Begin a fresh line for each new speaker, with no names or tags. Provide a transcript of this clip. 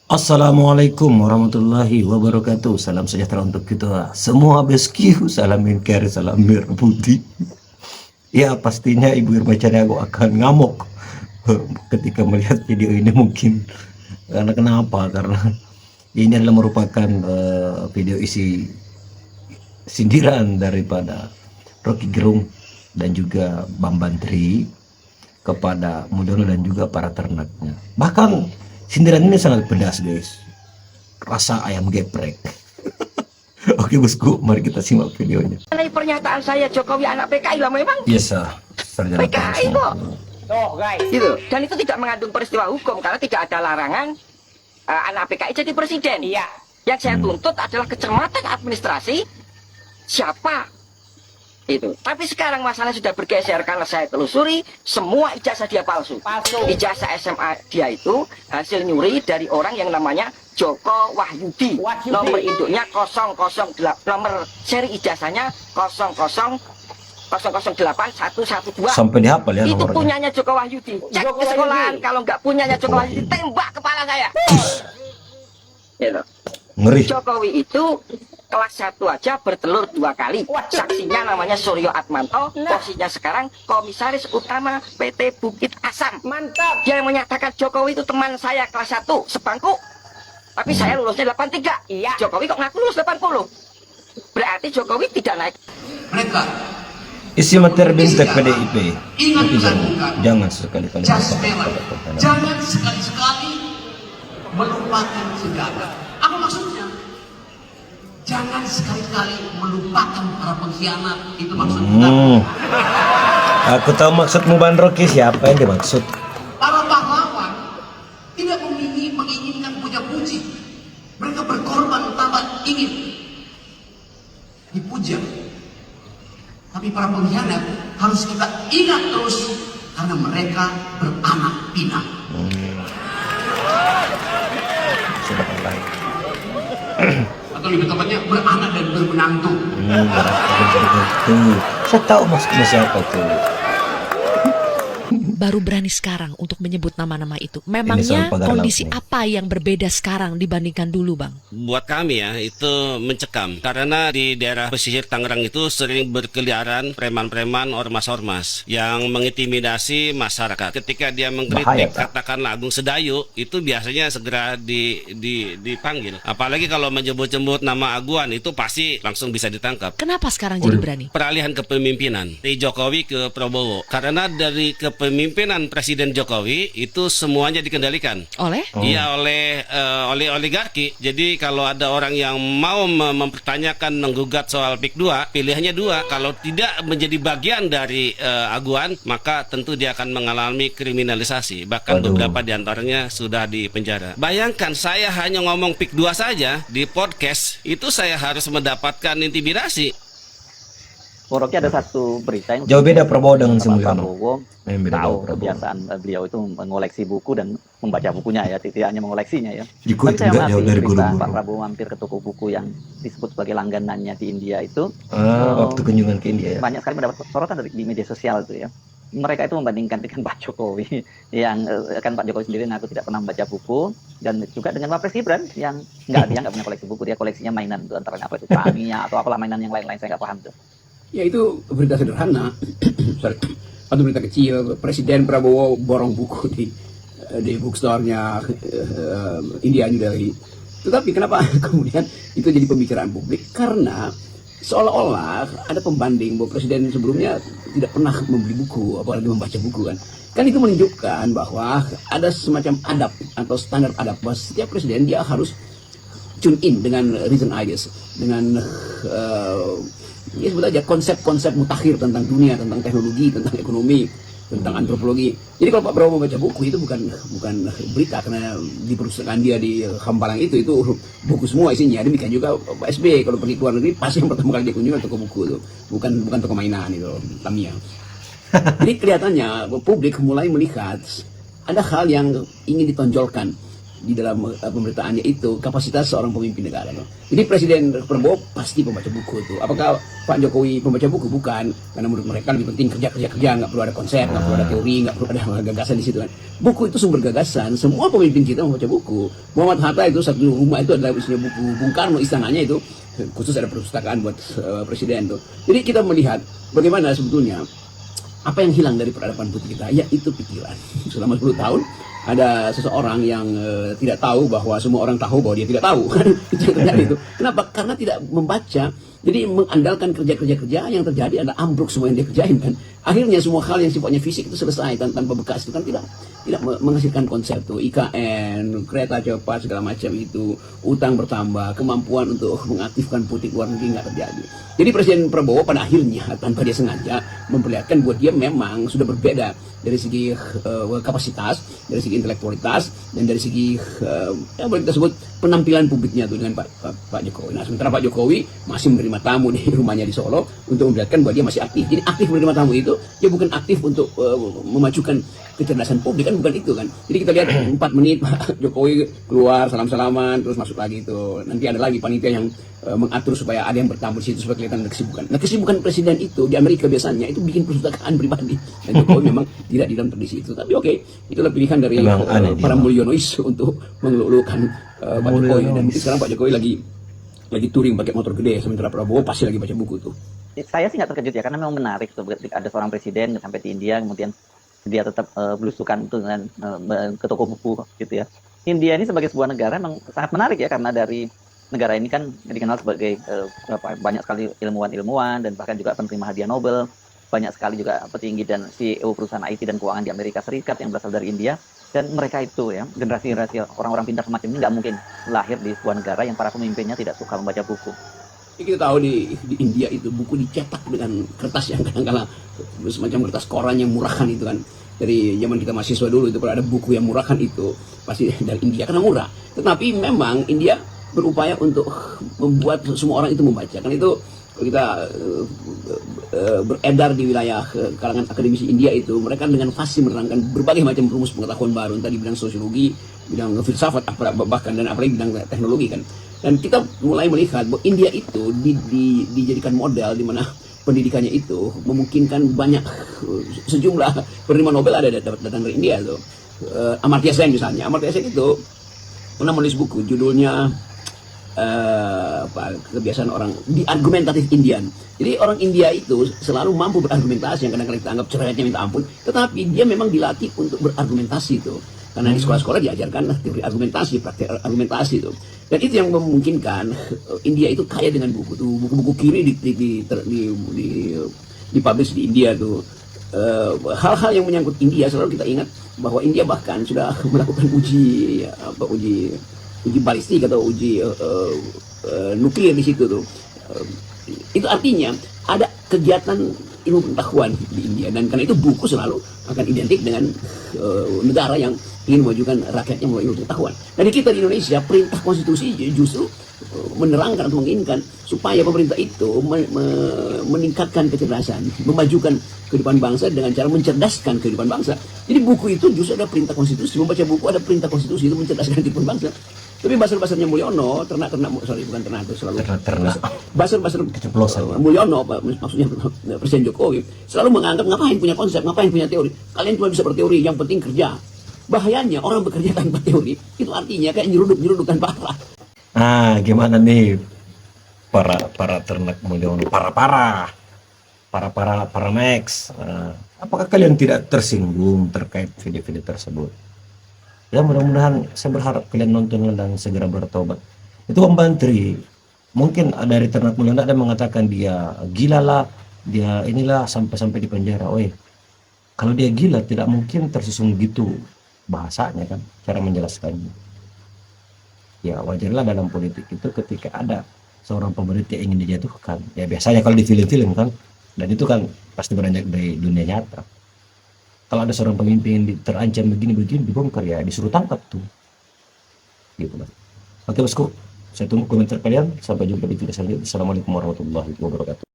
Assalamualaikum warahmatullahi wabarakatuh. Salam sejahtera untuk kita semua. Beskiu, salam inkar, salam merah putih. Ya, pastinya Ibu Irma Caniago akan ngamuk ketika melihat video ini mungkin. Karena kenapa? Karena ini adalah merupakan video isi sindiran daripada Rocky Gerung dan juga Bambang Tri kepada Mudono dan juga para ternaknya. Bahkan sindiran ini sangat pedas, guys. Rasa ayam geprek. Oke bosku, mari kita simak videonya.
Pernyataan saya Jokowi anak PKI lah memang.
Yes, sarjana
PKI kok.
Tuh guys,
Gitu. Dan itu tidak mengandung peristiwa hukum karena tidak ada larangan anak PKI jadi presiden.
iya.
Yang saya tuntut adalah kecermatan administrasi siapa itu. Tapi sekarang masalah sudah bergeser karena saya telusuri semua ijazah dia palsu.
Palsu.
Ijazah SMA dia itu hasil nyuri dari orang yang namanya Joko Wahyudi.
Wahyudi.
Nomor induknya 008, nomor seri ijazahnya 0081112.
Sampai dihafal ya
Itu
nomornya.
punyanya Joko Wahyudi. Cek
Joko
di sekolahan,
Wahyudi.
kalau nggak punyanya Joko
Joko
Wahyudi,
Wahyudi.
tembak kepala saya. Gitu.
Ngeri.
Jokowi itu kelas 1 aja bertelur 2 kali.
Waduh.
Saksinya namanya Suryo Atmanto,
Nah.
posisinya sekarang komisaris utama PT Bukit Asam.
Mantap.
Dia yang menyatakan Jokowi itu teman saya kelas 1 sebangku. Tapi saya lulusnya 83.
Iya.
Jokowi kok ngaku lulus 80. Berarti Jokowi tidak naik.
Mereka
Isi materi bintek PDIP.
ingat
Tapi
pesan
jangan sekali-kali
jas
lupa
merah.
pada pertanyaan.
Jangan sekali-sekali melupakan sejarah. Apa maksudnya? Jangan sekali-kali melupakan para pengkhianat. Itu maksudnya.
Aku tahu maksudmu Bang Rocky, siapa yang dimaksud?
Para pahlawan tidak menginginkan puja-puji. Mereka berkorban tanpa ingin dipuja. Tapi para pengkhianat harus kita ingat terus karena mereka beranak pinak.
Sudah mulai.
Atau lebih tepatnya beranak dan bermenantu.
Saya tahu maksudnya siapa tuh.
Baru berani sekarang untuk menyebut nama-nama itu.
soal
Memangnya
pagar
kondisi
laut nih.
apa yang berbeda sekarang dibandingkan dulu, Bang?
Buat kami ya, itu mencekam. Karena di daerah pesisir Tangerang itu sering berkeliaran preman-preman ormas-ormas yang mengintimidasi masyarakat. Ketika dia
Bahaya,
mengkritik,
Kak.
katakanlah Agung Sedayu, itu biasanya segera dipanggil. Apalagi kalau menyebut-nyebut nama Aguan, itu pasti langsung bisa ditangkap.
Kenapa sekarang jadi berani?
Peralihan kepemimpinan dari Jokowi ke Prabowo. Karena dari kepemimpinan Presiden Jokowi itu semuanya dikendalikan.
Oleh?
Iya, oleh oligarki. Jadi kalau ada orang yang mau mempertanyakan menggugat soal PIK 2, pilihannya 2. Kalau tidak menjadi bagian dari aguan, maka tentu dia akan mengalami kriminalisasi. Bahkan
Waduh.
beberapa di antaranya sudah di penjara. Bayangkan saya hanya ngomong PIK 2 saja di podcast, itu saya harus mendapatkan intimidasi.
Bung Rocky ada satu berita yang
Jauh beda Prabowo dengan
Pak
Semulyono.
Prabowo
Yang beda
tahu
jauh Prabowo.
kebiasaan beliau itu mengoleksi buku dan membaca bukunya ya, tidak hanya mengoleksinya ya.
Jiku
Tapi saya
juga jauh
mengerti
dari
berita
guru-guru.
Pak Prabowo mampir ke toko buku yang disebut sebagai langganannya di India itu.
Waktu kunjungan ke India ya.
Banyak sekali mendapat sorotan di media sosial itu ya. Mereka itu membandingkan dengan Pak Jokowi yang kan Pak Jokowi sendiri ngaku tidak pernah membaca buku, dan juga dengan Pak Pres Gibran yang dia nggak punya koleksi buku, dia koleksinya mainan itu, antaranya apa itu Tamiya atau apalah mainan yang lain-lain, saya nggak paham tuh.
Ya itu berita sederhana. Sorry. Atau berita kecil. Presiden Prabowo borong buku di bookstore-nya India New Delhi. Tetapi kenapa kemudian itu jadi pembicaraan publik? Karena seolah-olah ada pembanding bahwa presiden sebelumnya tidak pernah membeli buku, apalagi membaca buku kan. Kan itu menunjukkan bahwa ada semacam adab atau standar adab bahwa setiap presiden dia harus tune in dengan recent ideas, dengan ya sebut aja konsep-konsep mutakhir tentang dunia, tentang teknologi, tentang ekonomi, tentang antropologi. Jadi kalau Pak Prabowo membaca buku itu bukan berita, karena di perusahaan dia di Hambalang itu buku semua isinya. Demikian juga Pak SBY kalau pergi ke luar negeri pasti yang pertama kali dia kunjungi toko buku itu, bukan toko mainan itu, Tamiya. Jadi kelihatannya publik mulai melihat ada hal yang ingin ditonjolkan di dalam pemerintahannya itu kapasitas seorang pemimpin negara. No? Jadi Presiden Prabowo pasti pembaca buku itu. Apakah Pak Jokowi pembaca buku? Bukan, karena menurut mereka lebih penting kerja, nggak perlu ada konsep, nggak perlu ada teori, nggak perlu ada gagasan di situ kan. Buku itu sumber gagasan. Semua pemimpin kita membaca buku. Muhammad Hatta itu satu rumah itu adalah isinya buku. Bung Karno istananya itu khusus ada perpustakaan buat presiden tuh. Jadi kita melihat bagaimana sebetulnya apa yang hilang dari peradaban putih kita, yaitu pikiran. Selama 10 tahun ada seseorang yang tidak tahu bahwa semua orang tahu bahwa dia tidak tahu. Itu yang terjadi itu. Kenapa? Karena tidak membaca. Jadi mengandalkan kerja yang terjadi adalah ambruk semua yang dia kerjain kan. Akhirnya semua hal yang sifatnya fisik itu selesai tanpa bekas itu kan tidak menghasilkan konsep tuh. IKN, kereta cepat segala macam itu, utang bertambah, kemampuan untuk mengaktifkan politik luar negeri nggak terjadi. Jadi Presiden Prabowo pada akhirnya tanpa dia sengaja memperlihatkan bahwa dia memang sudah berbeda dari segi kapasitas, dari segi intelektualitas, dan dari segi yang boleh kita sebut penampilan publiknya tuh dengan Pak Jokowi. Nah sementara Pak Jokowi masih menerima tamu di rumahnya di Solo untuk memperlihatkan bahwa dia masih aktif. Jadi aktif menerima tamu itu, dia bukan aktif untuk memajukan kecerdasan publik kan, bukan itu kan. Jadi kita lihat 4 menit Pak Jokowi keluar salam-salaman terus masuk lagi itu. Nanti ada lagi panitia yang mengatur supaya ada yang bertamu di situ supaya kelihatan ada kesibukan. Nah kesibukan presiden itu di Amerika biasanya itu bikin perpustakaan pribadi. Dan Jokowi memang tidak di dalam tradisi itu. Tapi oke, itulah pilihan dari para Mulyonois untuk mengelulukan Pak Jokowi. Dan sekarang Pak Jokowi lagi touring pakai motor gede, sementara Prabowo pasti lagi baca buku tuh.
Saya sih nggak terkejut ya, karena memang menarik tuh ketika ada seorang presiden sampai di India, kemudian dia tetap belusukan itu dengan ke toko buku gitu ya. India ini sebagai sebuah negara memang sangat menarik ya, karena dari negara ini kan dikenal sebagai banyak sekali ilmuwan dan bahkan juga penerima hadiah Nobel, banyak sekali juga petinggi dan CEO perusahaan IT dan keuangan di Amerika Serikat yang berasal dari India. Dan mereka itu ya, generasi orang-orang pintar semacam ini nggak mungkin lahir di sebuah negara yang para pemimpinnya tidak suka membaca buku.
Kita tahu di India itu buku dicetak dengan kertas yang kadang-kadang semacam kertas koran yang murahan itu kan. Dari zaman kita mahasiswa dulu itu kalau ada buku yang murahan itu pasti dari India karena murah. Tetapi memang India berupaya untuk membuat semua orang itu membaca. Karena itu kalau kita beredar di wilayah kalangan akademisi India itu, mereka dengan fasih menerangkan berbagai macam rumus pengetahuan baru, entah di bidang sosiologi, bidang filsafat, bahkan dan apalagi bidang teknologi kan. Dan kita mulai melihat bahwa India itu dijadikan model di mana pendidikannya itu memungkinkan banyak sejumlah penerima Nobel ada datang dari India tuh. Amartya Sen misalnya, Amartya Sen itu pernah menulis buku judulnya kebiasaan orang di argumentatif Indian. Jadi orang India itu selalu mampu berargumentasi yang kadang-kadang kita anggap cerewetnya minta ampun, tetapi dia memang dilatih untuk berargumentasi itu. Karena di sekolah-sekolah diajarkan teori argumentasi, praktek argumentasi itu. Dan itu yang memungkinkan India itu kaya dengan buku tuh, buku-buku kiri dipublish di India tuh. Hal-hal yang menyangkut India selalu kita ingat bahwa India bahkan sudah melakukan uji balistik atau uji nuklir di situ tuh. Itu artinya ada kegiatan ilmu pengetahuan di India, dan karena itu buku selalu akan identik dengan negara yang ingin memajukan rakyatnya melalui ilmu pengetahuan. Dan kita di Indonesia, perintah konstitusi justru menerangkan atau menginginkan supaya pemerintah itu meningkatkan kecerdasan, memajukan kehidupan bangsa dengan cara mencerdaskan kehidupan bangsa. Jadi buku itu justru ada perintah konstitusi, membaca buku ada perintah konstitusi itu mencerdaskan kehidupan bangsa. Tapi basar-basarnya Mulyono, basar-basar Mulyono, maksudnya Presiden Jokowi, selalu menganggap ngapain punya konsep, ngapain punya teori. Kalian cuma bisa berteori, yang penting kerja. Bahayanya orang bekerja tanpa teori, itu artinya kayak nyeruduk-nyerudukan parah.
Nah, gimana nih para ternak Mulyono, para Max. Apakah kalian tidak tersinggung terkait video-video tersebut? Ya mudah-mudahan saya berharap kalian nonton dan segera bertobat. Itu Om Bantri, mungkin dari ternak Mulyono ada mengatakan dia gila lah, dia inilah sampai di penjara. Kalau dia gila tidak mungkin tersusun gitu bahasanya kan, cara menjelaskannya. Ya wajarlah dalam politik itu ketika ada seorang pemerintah yang ingin dijatuhkan. Ya biasanya kalau di film-film kan, dan itu kan pasti beranjak dari dunia nyata. Kalau ada seorang pemimpin yang terancam begini dibongkar, ya disuruh tangkap tuh. Gitu lah. Oke bosku, saya tunggu komentar kalian. Sampai jumpa di video selanjutnya. Assalamualaikum warahmatullahi wabarakatuh.